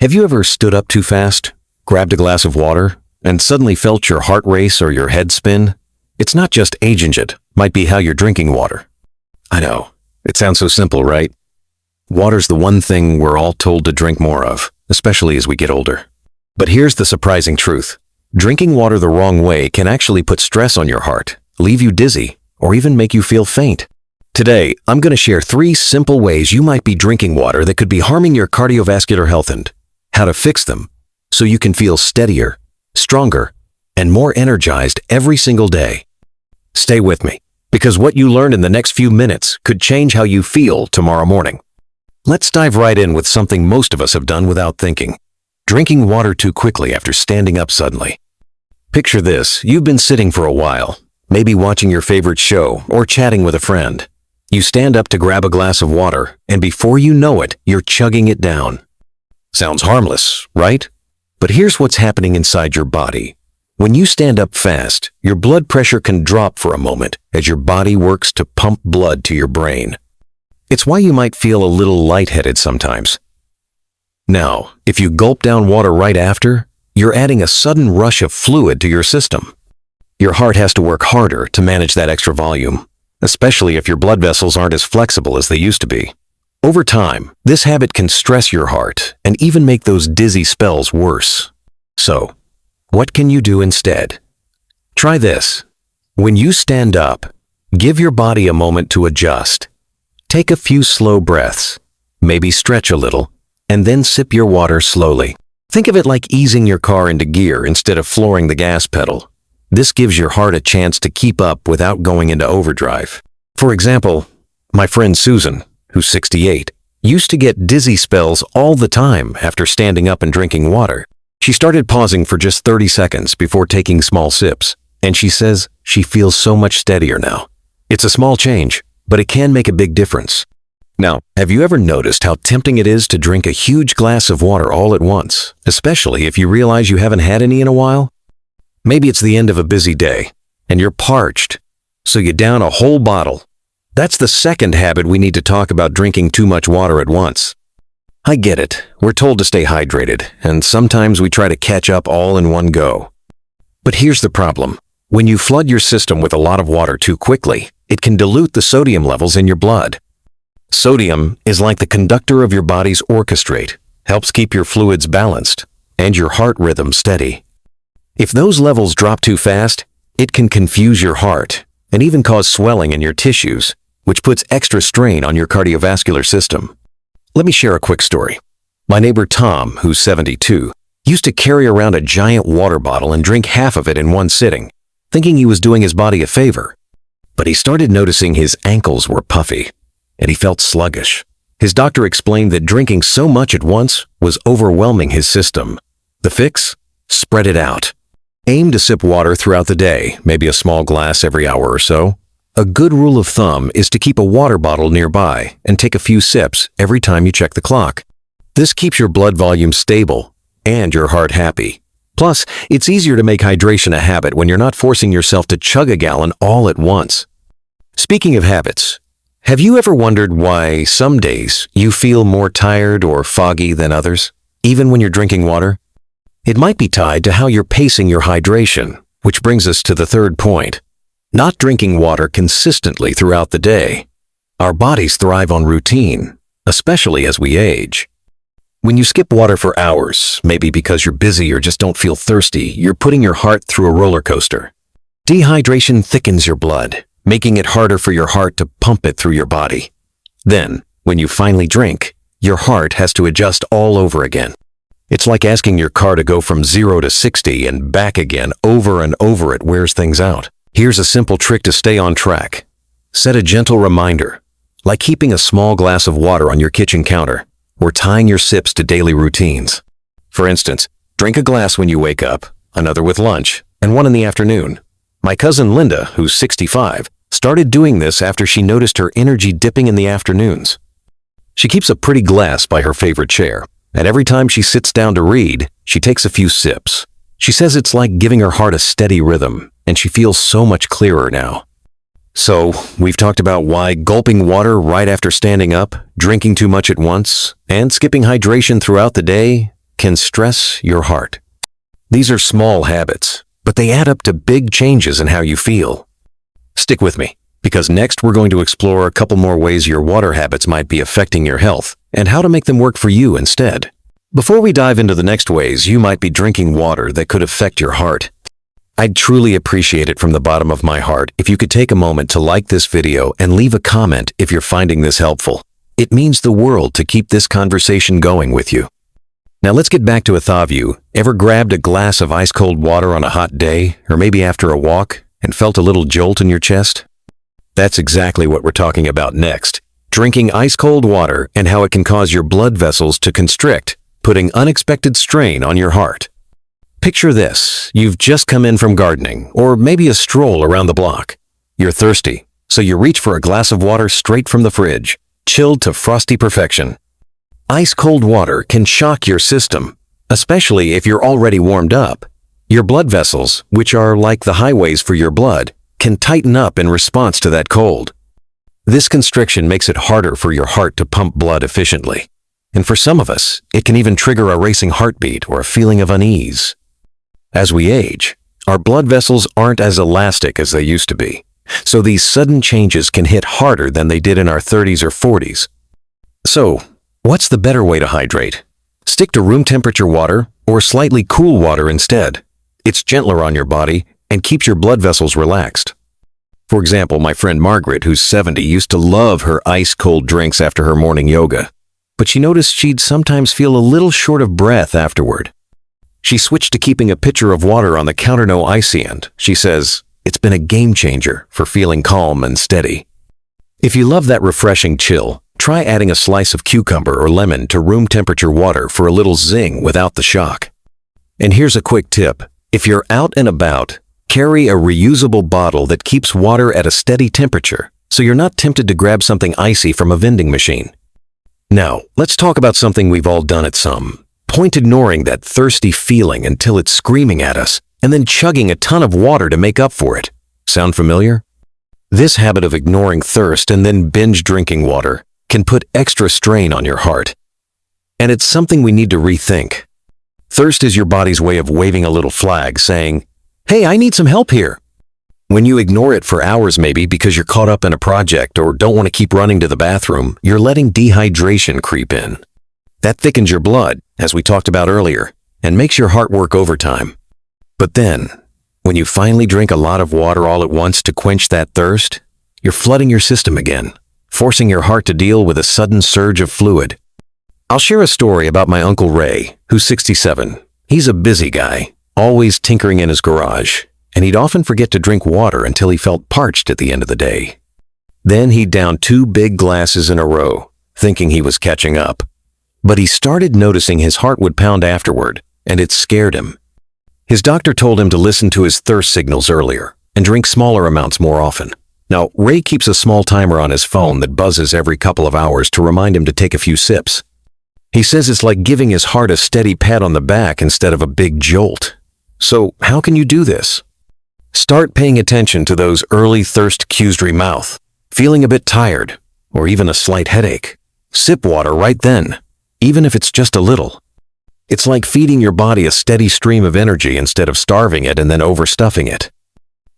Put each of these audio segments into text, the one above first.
Have you ever stood up too fast, grabbed a glass of water, and suddenly felt your heart race or your head spin? It's not just age, it might be how you're drinking water. I know, it sounds so simple, right? Water's the one thing we're all told to drink more of, especially as we get older. But here's the surprising truth. Drinking water the wrong way can actually put stress on your heart, leave you dizzy, or even make you feel faint. Today, I'm going to share 3 simple ways you might be drinking water that could be harming your cardiovascular health and how to fix them so you can feel steadier, stronger, and more energized every single day. Stay with me, because what you learn in the next few minutes could change how you feel tomorrow morning. Let's dive right in with something most of us have done without thinking. Drinking water too quickly after standing up suddenly. Picture this, you've been sitting for a while, maybe watching your favorite show or chatting with a friend. You stand up to grab a glass of water, and before you know it, you're chugging it down. Sounds harmless, right? But here's what's happening inside your body. When you stand up fast, your blood pressure can drop for a moment as your body works to pump blood to your brain. It's why you might feel a little lightheaded sometimes. Now, if you gulp down water right after, you're adding a sudden rush of fluid to your system. Your heart has to work harder to manage that extra volume, especially if your blood vessels aren't as flexible as they used to be. Over time, this habit can stress your heart and even make those dizzy spells worse. So, what can you do instead? Try this. When you stand up, give your body a moment to adjust. Take a few slow breaths, maybe stretch a little, and then sip your water slowly. Think of it like easing your car into gear instead of flooring the gas pedal. This gives your heart a chance to keep up without going into overdrive. For example, my friend Susan, who's 68, used to get dizzy spells all the time after standing up and drinking water. She started pausing for just 30 seconds before taking small sips, and she says she feels so much steadier now. It's a small change, but it can make a big difference. Now, have you ever noticed how tempting it is to drink a huge glass of water all at once, especially if you realize you haven't had any in a while? Maybe it's the end of a busy day, and you're parched, so you down a whole bottle. That's the second habit we need to talk about drinking too much water at once. I get it, we're told to stay hydrated, and sometimes we try to catch up all in one go. But here's the problem. When you flood your system with a lot of water too quickly, it can dilute the sodium levels in your blood. Sodium is like the conductor of your body's orchestrate, helps keep your fluids balanced, and your heart rhythm steady. If those levels drop too fast, it can confuse your heart and even cause swelling in your tissues, which puts extra strain on your cardiovascular system. Let me share a quick story. My neighbor Tom, who's 72, used to carry around a giant water bottle and drink half of it in one sitting, thinking he was doing his body a favor. But he started noticing his ankles were puffy, and he felt sluggish. His doctor explained that drinking so much at once was overwhelming his system. The fix? Spread it out. Aim to sip water throughout the day, maybe a small glass every hour or so. A good rule of thumb is to keep a water bottle nearby and take a few sips every time you check the clock. This keeps your blood volume stable and your heart happy. Plus, it's easier to make hydration a habit when you're not forcing yourself to chug a gallon all at once. Speaking of habits, have you ever wondered why some days you feel more tired or foggy than others, even when you're drinking water? It might be tied to how you're pacing your hydration, which brings us to the third point. Not drinking water consistently throughout the day. Our bodies thrive on routine, especially as we age. When you skip water for hours, maybe because you're busy or just don't feel thirsty, you're putting your heart through a roller coaster. Dehydration thickens your blood, making it harder for your heart to pump it through your body. Then, when you finally drink, your heart has to adjust all over again. It's like asking your car to go from 0 to 60 and back again over and over. It wears things out. Here's a simple trick to stay on track. Set a gentle reminder, like keeping a small glass of water on your kitchen counter or tying your sips to daily routines. For instance, drink a glass when you wake up, another with lunch, and one in the afternoon. My cousin Linda, who's 65, started doing this after she noticed her energy dipping in the afternoons. She keeps a pretty glass by her favorite chair, and every time she sits down to read, she takes a few sips. She says it's like giving her heart a steady rhythm, and she feels so much clearer now. So, we've talked about why gulping water right after standing up, drinking too much at once, and skipping hydration throughout the day can stress your heart. These are small habits, but they add up to big changes in how you feel. Stick with me, because next we're going to explore a couple more ways your water habits might be affecting your health and how to make them work for you instead. Before we dive into the next ways you might be drinking water that could affect your heart, I'd truly appreciate it from the bottom of my heart if you could take a moment to like this video and leave a comment if you're finding this helpful. It means the world to keep this conversation going with you. Now let's get back to a thought of you. Ever grabbed a glass of ice-cold water on a hot day, or maybe after a walk, and felt a little jolt in your chest? That's exactly what we're talking about next. Drinking ice-cold water and how it can cause your blood vessels to constrict, putting unexpected strain on your heart. Picture this. You've just come in from gardening, or maybe a stroll around the block. You're thirsty, so you reach for a glass of water straight from the fridge, chilled to frosty perfection. Ice-cold water can shock your system, especially if you're already warmed up. Your blood vessels, which are like the highways for your blood, can tighten up in response to that cold. This constriction makes it harder for your heart to pump blood efficiently. And for some of us, it can even trigger a racing heartbeat or a feeling of unease. As we age, our blood vessels aren't as elastic as they used to be, so these sudden changes can hit harder than they did in our 30s or 40s. So, what's the better way to hydrate? Stick to room temperature water or slightly cool water instead. It's gentler on your body and keeps your blood vessels relaxed. For example, my friend Margaret, who's 70, used to love her ice-cold drinks after her morning yoga, but she noticed she'd sometimes feel a little short of breath afterward. She switched to keeping a pitcher of water on the counter, no icy end. She says, "It's been a game changer for feeling calm and steady." If you love that refreshing chill, try adding a slice of cucumber or lemon to room temperature water for a little zing without the shock. And here's a quick tip. If you're out and about, carry a reusable bottle that keeps water at a steady temperature, so you're not tempted to grab something icy from a vending machine. Now, let's talk about something we've all done at some point: ignoring that thirsty feeling until it's screaming at us, and then chugging a ton of water to make up for it. Sound familiar? This habit of ignoring thirst and then binge drinking water can put extra strain on your heart. And it's something we need to rethink. Thirst is your body's way of waving a little flag saying, "Hey, I need some help here." When you ignore it for hours, maybe because you're caught up in a project or don't want to keep running to the bathroom, you're letting dehydration creep in. That thickens your blood, as we talked about earlier, and makes your heart work overtime. But then, when you finally drink a lot of water all at once to quench that thirst, you're flooding your system again, forcing your heart to deal with a sudden surge of fluid. I'll share a story about my Uncle Ray, who's 67. He's a busy guy, always tinkering in his garage, and he'd often forget to drink water until he felt parched at the end of the day. Then he'd down 2 big glasses in a row, thinking he was catching up. But he started noticing his heart would pound afterward, and it scared him. His doctor told him to listen to his thirst signals earlier and drink smaller amounts more often. Now, Ray keeps a small timer on his phone that buzzes every couple of hours to remind him to take a few sips. He says it's like giving his heart a steady pat on the back instead of a big jolt. So, how can you do this? Start paying attention to those early thirst cues: dry mouth, feeling a bit tired, or even a slight headache. Sip water right then, even if it's just a little. It's like feeding your body a steady stream of energy instead of starving it and then overstuffing it.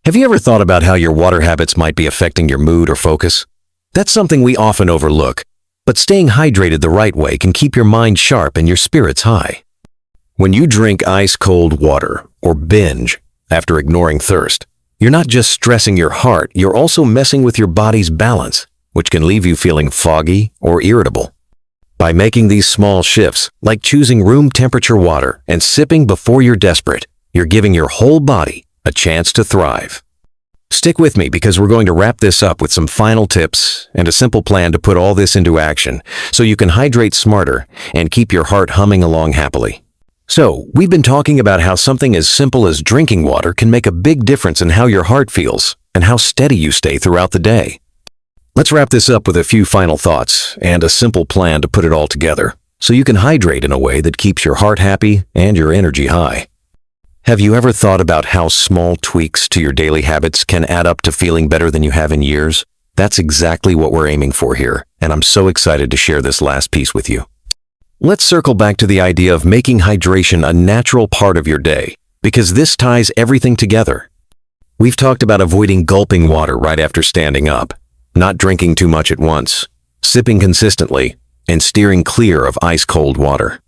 Have you ever thought about how your water habits might be affecting your mood or focus? That's something we often overlook, but staying hydrated the right way can keep your mind sharp and your spirits high. When you drink ice-cold water or binge after ignoring thirst, you're not just stressing your heart, you're also messing with your body's balance, which can leave you feeling foggy or irritable. By making these small shifts, like choosing room temperature water and sipping before you're desperate, you're giving your whole body a chance to thrive. Stick with me because we're going to wrap this up with some final tips and a simple plan to put all this into action so you can hydrate smarter and keep your heart humming along happily. So, we've been talking about how something as simple as drinking water can make a big difference in how your heart feels and how steady you stay throughout the day. Let's wrap this up with a few final thoughts and a simple plan to put it all together so you can hydrate in a way that keeps your heart happy and your energy high. Have you ever thought about how small tweaks to your daily habits can add up to feeling better than you have in years? That's exactly what we're aiming for here, and I'm so excited to share this last piece with you. Let's circle back to the idea of making hydration a natural part of your day, because this ties everything together. We've talked about avoiding gulping water right after standing up, not drinking too much at once, sipping consistently, and steering clear of ice-cold water.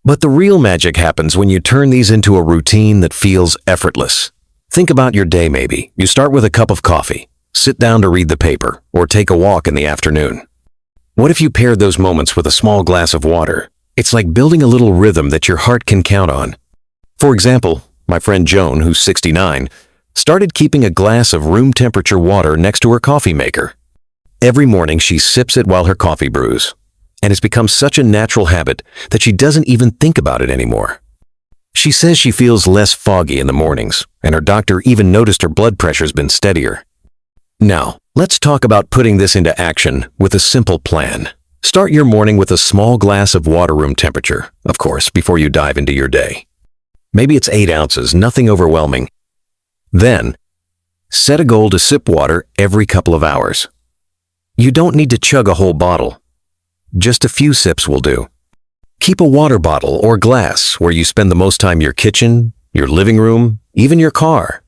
But the real magic happens when you turn these into a routine that feels effortless. Think about your day maybe. You start with a cup of coffee, sit down to read the paper, or take a walk in the afternoon. What if you paired those moments with a small glass of water? It's like building a little rhythm that your heart can count on. For example, my friend Joan, who's 69, started keeping a glass of room temperature water next to her coffee maker. Every morning she sips it while her coffee brews, and it's become such a natural habit that she doesn't even think about it anymore. She says she feels less foggy in the mornings, and her doctor even noticed her blood pressure's been steadier. Now, let's talk about putting this into action with a simple plan. Start your morning with a small glass of water room temperature, of course, before you dive into your day. Maybe it's 8 ounces, nothing overwhelming. Then, set a goal to sip water every couple of hours. You don't need to chug a whole bottle. Just a few sips will do. Keep a water bottle or glass where you spend the most time in your kitchen, your living room, even your car.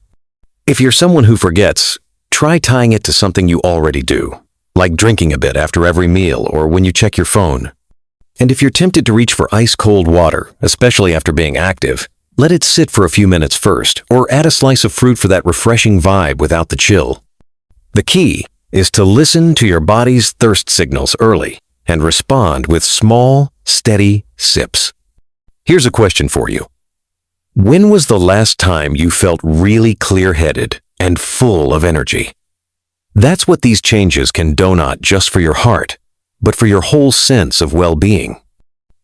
If you're someone who forgets, try tying it to something you already do, like drinking a bit after every meal or when you check your phone. And if you're tempted to reach for ice-cold water, especially after being active, let it sit for a few minutes first, or add a slice of fruit for that refreshing vibe without the chill. The key is to listen to your body's thirst signals early and respond with small, steady sips. Here's a question for you. When was the last time you felt really clear-headed and full of energy? That's what these changes can do, not just for your heart, but for your whole sense of well-being.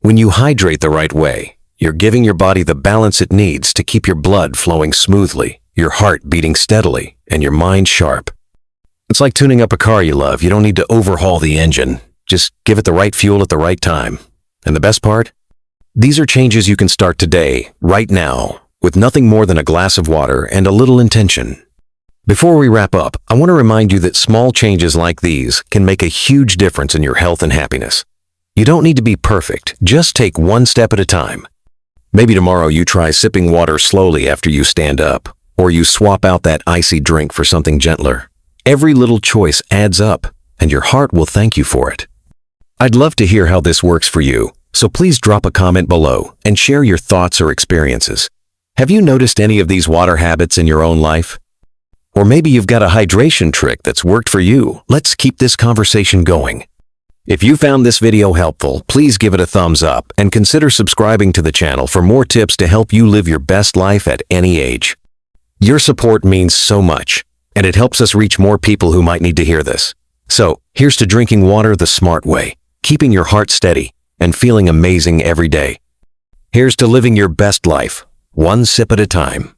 When you hydrate the right way, you're giving your body the balance it needs to keep your blood flowing smoothly, your heart beating steadily, and your mind sharp. It's like tuning up a car you love. You don't need to overhaul the engine. Just give it the right fuel at the right time. And the best part? These are changes you can start today, right now, with nothing more than a glass of water and a little intention. Before we wrap up, I want to remind you that small changes like these can make a huge difference in your health and happiness. You don't need to be perfect. Just take one step at a time. Maybe tomorrow you try sipping water slowly after you stand up, or you swap out that icy drink for something gentler. Every little choice adds up, and your heart will thank you for it. I'd love to hear how this works for you, so please drop a comment below and share your thoughts or experiences. Have you noticed any of these water habits in your own life? Or maybe you've got a hydration trick that's worked for you. Let's keep this conversation going. If you found this video helpful, please give it a thumbs up and consider subscribing to the channel for more tips to help you live your best life at any age. Your support means so much, and it helps us reach more people who might need to hear this. So, here's to drinking water the smart way, keeping your heart steady, and feeling amazing every day. Here's to living your best life, one sip at a time.